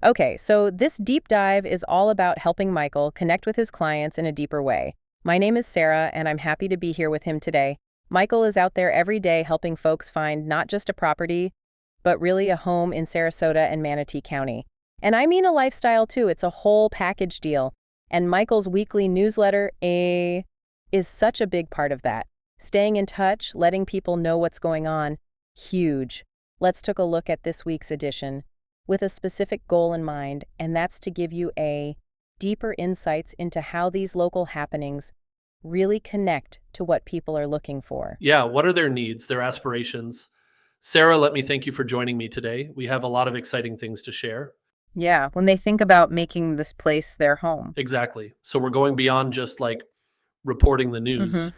Okay, so this deep dive is all about helping Michael connect with his clients in a deeper way. My name is Sarah, and I'm happy to be here with him today. Michael is out there every day helping folks find not just a property, but really a home in Sarasota and Manatee County. And I mean a lifestyle too, it's a whole package deal. And Michael's weekly newsletter, is such a big part of that. Staying in touch, letting people know what's going on, huge. Let's take a look at this week's edition with a specific goal in mind, and that's to give you a deeper insights into how these local happenings really connect to what people are looking for. Yeah, what are their needs, their aspirations? Sarah, let me thank you for joining me today. We have a lot of exciting things to share. Yeah, when they think about making this place their home. Exactly. So we're going beyond just like reporting the news. Mhm.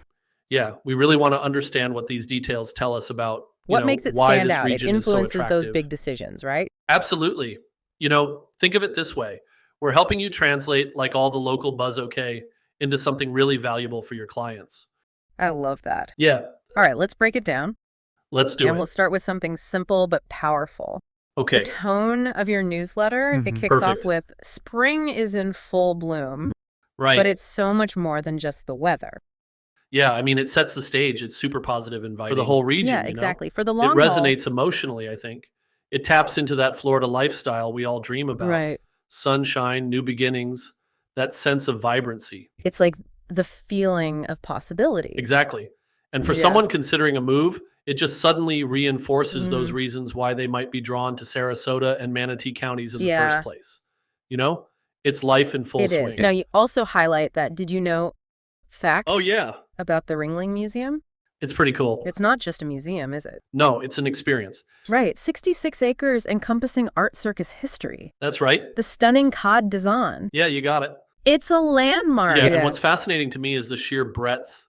Yeah, we really want to understand what these details tell us about What makes it why stand this out? It region is so influences those attractive. big decisions, right? Absolutely. Think of it this way. We're helping you translate like all the local buzz okay into something really valuable for your clients. I love that. Yeah, All right, let's break it down. let's do And it. we'll start with something simple but powerful. The Okay, tone of your newsletter, it kicks perfect. off with spring is in full bloom, Right. but it's so much more than just the weather. Yeah, I mean, it sets the stage. It's super positive, inviting for the whole region. Yeah, you know? exactly. For the It long haul. resonates emotionally, I think. It taps into that Florida lifestyle we all dream about. Right. Sunshine, new beginnings, that sense of vibrancy. It's like the feeling of possibility. Exactly. And for Yeah. someone considering a move, it just suddenly reinforces those Mhm. reasons why they might be drawn to Sarasota and Manatee counties in the Yeah. first place. You know, it's life in full It swing. is. Now, you also highlight that, did you know fact Oh, yeah. about the Ringling Museum? It's pretty cool. It's not just a museum, is it? No, it's an experience. Right. 66 acres encompassing art circus history. That's right. The stunning cod design. Yeah, you got it. It's a landmark. Yeah, and what's fascinating to me is the sheer breadth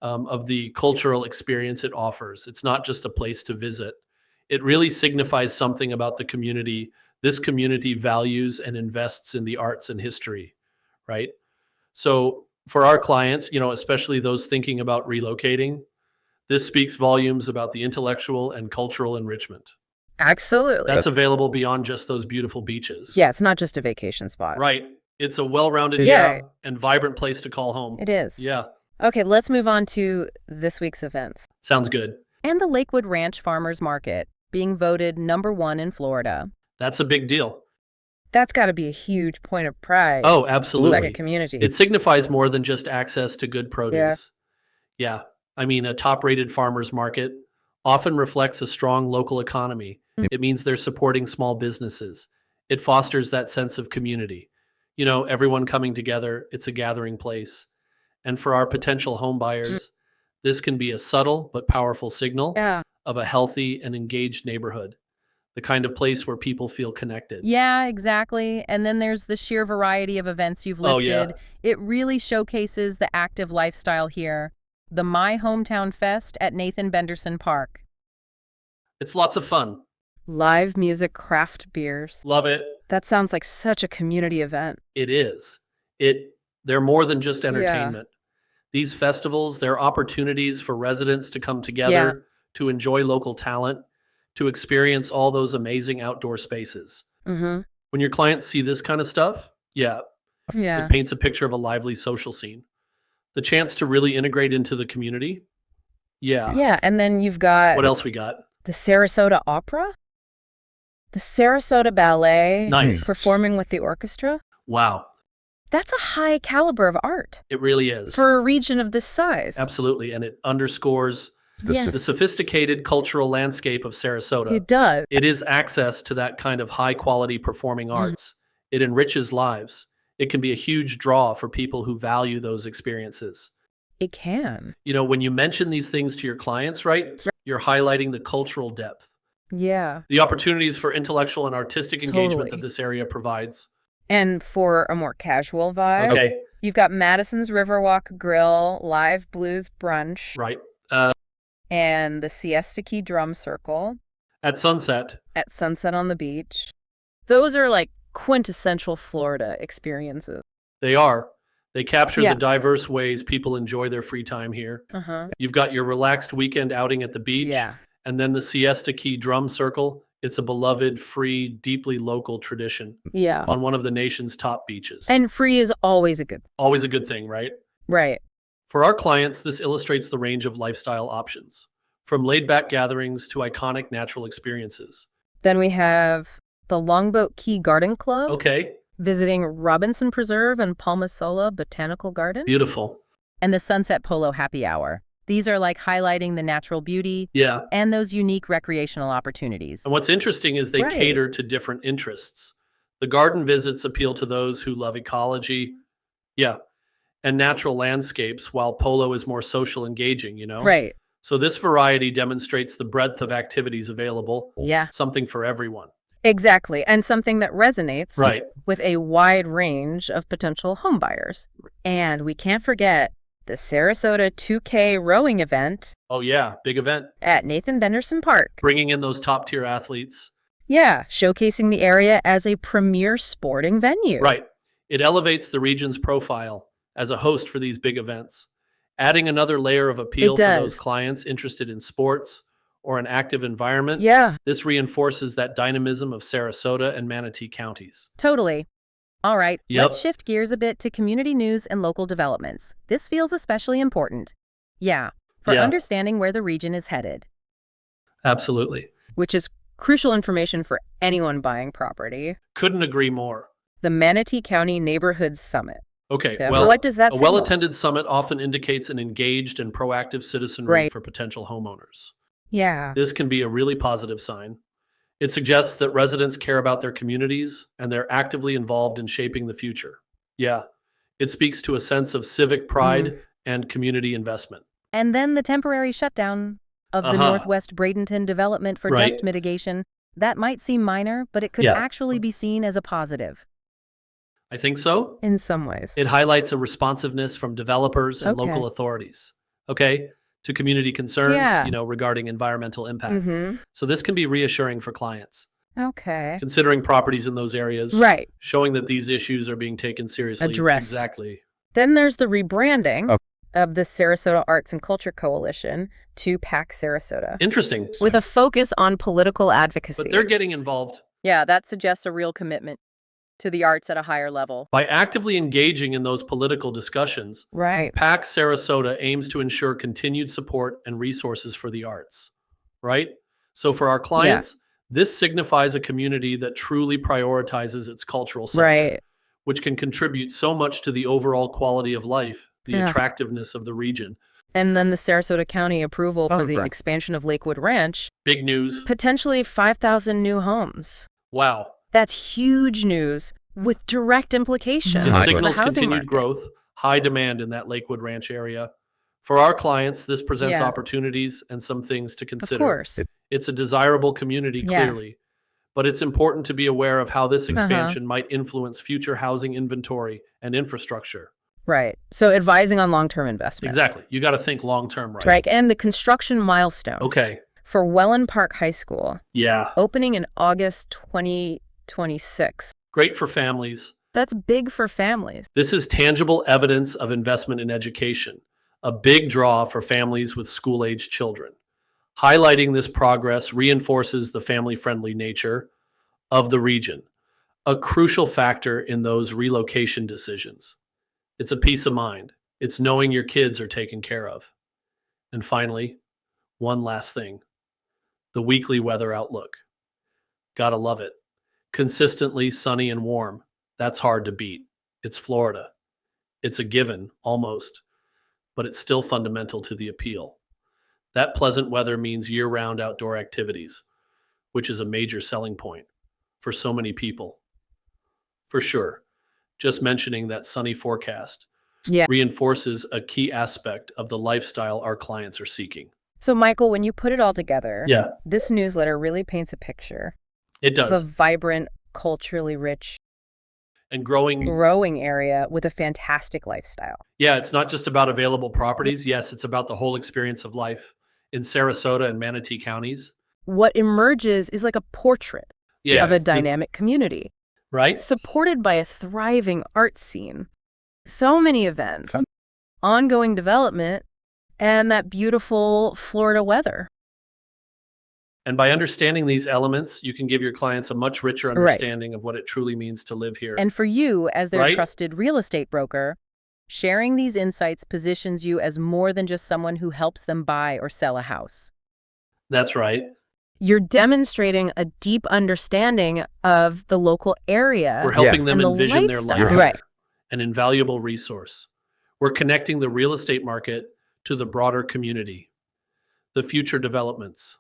of the cultural experience it offers. It's not just a place to visit. It really signifies something about the community. This community values and invests in the arts and history, right? So for our clients, especially those thinking about relocating, this speaks volumes about the intellectual and cultural enrichment. Absolutely. That's available beyond just those beautiful beaches. Yeah, it's not just a vacation spot. Right. It's a well-rounded Yeah. and vibrant place to call home. It is. Yeah. Okay, let's move on to this week's events. Sounds good. And the Lakewood Ranch Farmers Market, being voted #1 in Florida. That's a big deal. That's got to be a huge point of pride. Oh, like absolutely. a community. It signifies more than just access to good produce. Yeah. I mean, a top-rated farmer's market often reflects a strong local economy. It means they're supporting small businesses. It fosters that sense of community. Everyone coming together, it's a gathering place. And for our potential home buyers, this can be a subtle but powerful signal Yeah. of a healthy and engaged neighborhood, the kind of place where people feel connected. Yeah, exactly. And then there's the sheer variety of events you've Oh, listed. yeah. It really showcases the active lifestyle here. The My Hometown Fest at Nathan Benderson Park. It's lots of fun. Live music, craft beers. Love it. That sounds like such a community event. It is. They're more than just entertainment. These festivals, they're opportunities for residents to come together, Yeah. to enjoy local talent, to experience all those amazing outdoor spaces. Mm-hmm. When your clients see this kind of stuff, Yeah. it paints a picture of a lively social scene. The chance to really integrate into the community. Yeah. Yeah, and then you've got What else we got? the Sarasota Opera, the Sarasota Ballet, Nice. performing with the orchestra. Wow. That's a high caliber of art It really is. for a region of this size. Absolutely. And it underscores Yeah. the sophisticated cultural landscape of Sarasota. It does. It is access to that kind of high quality performing arts. It enriches lives. It can be a huge draw for people who value those experiences. It can. When you mention these things to your clients, right, you're highlighting the cultural depth, Yeah. the opportunities for intellectual and artistic engagement Totally. that this area provides. And for a more casual vibe, Okay, you've got Madison's Riverwalk Grill, live blues brunch, right. and the Siesta Key Drum Circle At sunset, at Sunset on the Beach. Those are like quintessential Florida experiences. they are. They capture Yeah. the diverse ways people enjoy their free time here. Uh-huh. You've got your relaxed weekend outing at the beach. Yeah. And then the Siesta Key Drum Circle. It's a beloved, free, deeply local tradition Yeah. on one of the nation's top beaches. And free is always a good. Always a good thing, right? Right. For our clients, this illustrates the range of lifestyle options, from laid-back gatherings to iconic natural experiences. Then we have the Longboat Key Garden Club. Okay, Visiting Robinson Preserve and Palmasola Botanical Garden. beautiful. And the Sunset Polo Happy Hour. These are like highlighting the natural beauty Yeah. and those unique recreational opportunities. And what's interesting is they Right. cater to different interests. The garden visits appeal to those who love ecology, and natural landscapes, while polo is more social engaging, Right. So this variety demonstrates the breadth of activities available, Yeah. something for everyone. Exactly. And something that resonates Right. with a wide range of potential homebuyers. And we can't forget the Sarasota 2K rowing event Oh yeah, big event. at Nathan Benderson Park. Bringing in those top-tier athletes. Yeah, showcasing the area as a premier sporting venue. Right. It elevates the region's profile as a host for these big events, adding another layer of appeal It for those does. clients interested in sports or an active environment. Yeah. This reinforces that dynamism of Sarasota and Manatee counties. Totally. All right, Yep. let's shift gears a bit to community news and local developments. This feels especially important. For Yeah. understanding where the region is headed. Absolutely. Which is crucial information for anyone buying property. Couldn't agree more. The Manatee County Neighborhood Summit. Okay, Yeah, well, what does that a signal? well-attended summit often indicates an engaged and proactive citizenry Right. for potential homeowners. Yeah. This can be a really positive sign. It suggests that residents care about their communities and they're actively involved in shaping the future. Yeah, it speaks to a sense of civic pride Mm-hmm. and community investment. And then the temporary shutdown of the Uh-huh. Northwest Bradenton development for Right. dust mitigation. That might seem minor, but it could Yeah. actually be seen as a positive. I think so. In some ways. It highlights a responsiveness from developers and Okay. local authorities, to community concerns, Yeah. regarding environmental impact. Mm-hmm. So this can be reassuring for clients, Okay. considering properties in those areas, Right. showing that these issues are being taken seriously. Addressed. Exactly. Then there's the rebranding of the Sarasota Arts and Culture Coalition to PAC Sarasota, Interesting. with a focus on political advocacy. But they're getting involved. Yeah, that suggests a real commitment to the arts at a higher level. By actively engaging in those political discussions, Right. PAC Sarasota aims to ensure continued support and resources for the arts, right? So for our clients, this signifies a community that truly prioritizes its cultural sector, Right. which can contribute so much to the overall quality of life, the Yeah. attractiveness of the region. And then the Sarasota County approval for the expansion of Lakewood Ranch, Big news. potentially 5,000 new homes. Wow. That's huge news with direct implications It for the signals housing continued market. growth, high demand in that Lakewood Ranch area. For our clients, this presents Yeah. opportunities and some things to Of consider. course. It's a desirable community, Yeah. clearly, but it's important to be aware of how this expansion might influence future housing inventory and infrastructure. Right. So advising on long-term investment. Exactly. You got to think long-term, right? Right. And the construction milestone Okay. for Welland Park High School, Yeah. opening in August 2026. Great for families. That's big for families. This is tangible evidence of investment in education, a big draw for families with school-aged children. Highlighting this progress reinforces the family-friendly nature of the region, a crucial factor in those relocation decisions. It's a peace of mind. It's knowing your kids are taken care of. And finally, one last thing, the weekly weather outlook. Gotta love it. Consistently sunny and warm. That's hard to beat. It's Florida. It's a given, almost, but it's still fundamental to the appeal. That pleasant weather means year-round outdoor activities, which is a major selling point for so many people. For sure, just mentioning that sunny forecast Yeah. reinforces a key aspect of the lifestyle our clients are seeking. So, Michael, when you put it all together, Yeah, this newsletter really paints a picture it of does. a vibrant, culturally rich, And growing, growing area with a fantastic lifestyle. yeah, it's not just about available properties. Yes, it's about the whole experience of life in Sarasota and Manatee counties. What emerges is like a portrait Yeah, of a dynamic community, right? supported by a thriving art scene. So many events, ongoing development, and that beautiful Florida weather. And by understanding these elements, you can give your clients a much richer understanding of what it truly means to live here. And for you, as their Right? trusted real estate broker, sharing these insights positions you as more than just someone who helps them buy or sell a house. That's right. You're demonstrating a deep understanding of the local area. We're helping them and the envision their life. lifestyle. Right. An invaluable resource. We're connecting the real estate market to the broader community, the future developments.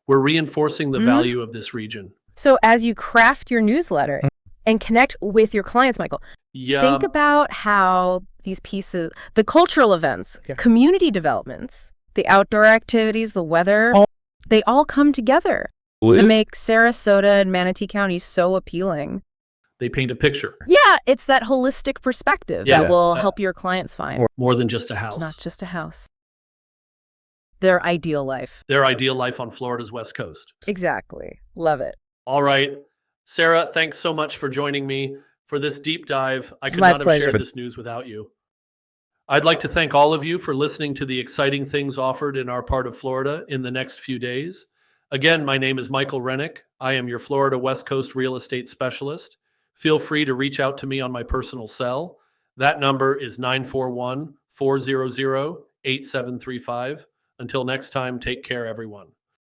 We're reinforcing the value of this region. So as you craft your newsletter and connect with your clients, Michael, think about how these pieces, the cultural events, community developments, the outdoor activities, the weather, they all come together to make Sarasota and Manatee Counties so appealing. They paint a picture. Yeah, it's that holistic perspective that will help your clients find. More than just a house. Not just a house. Their ideal life. Their ideal life on Florida's West Coast. Exactly. Love it. All right. Sarah, thanks so much for joining me for this deep dive. I could my not have pleasure. shared this news without you. I'd like to thank all of you for listening to the exciting things offered in our part of Florida in the next few days. Again, my name is Michael Renick. I am your Florida West Coast real estate specialist. Feel free to reach out to me on my personal cell. That number is 941-400-8735. Until next time, take care, everyone.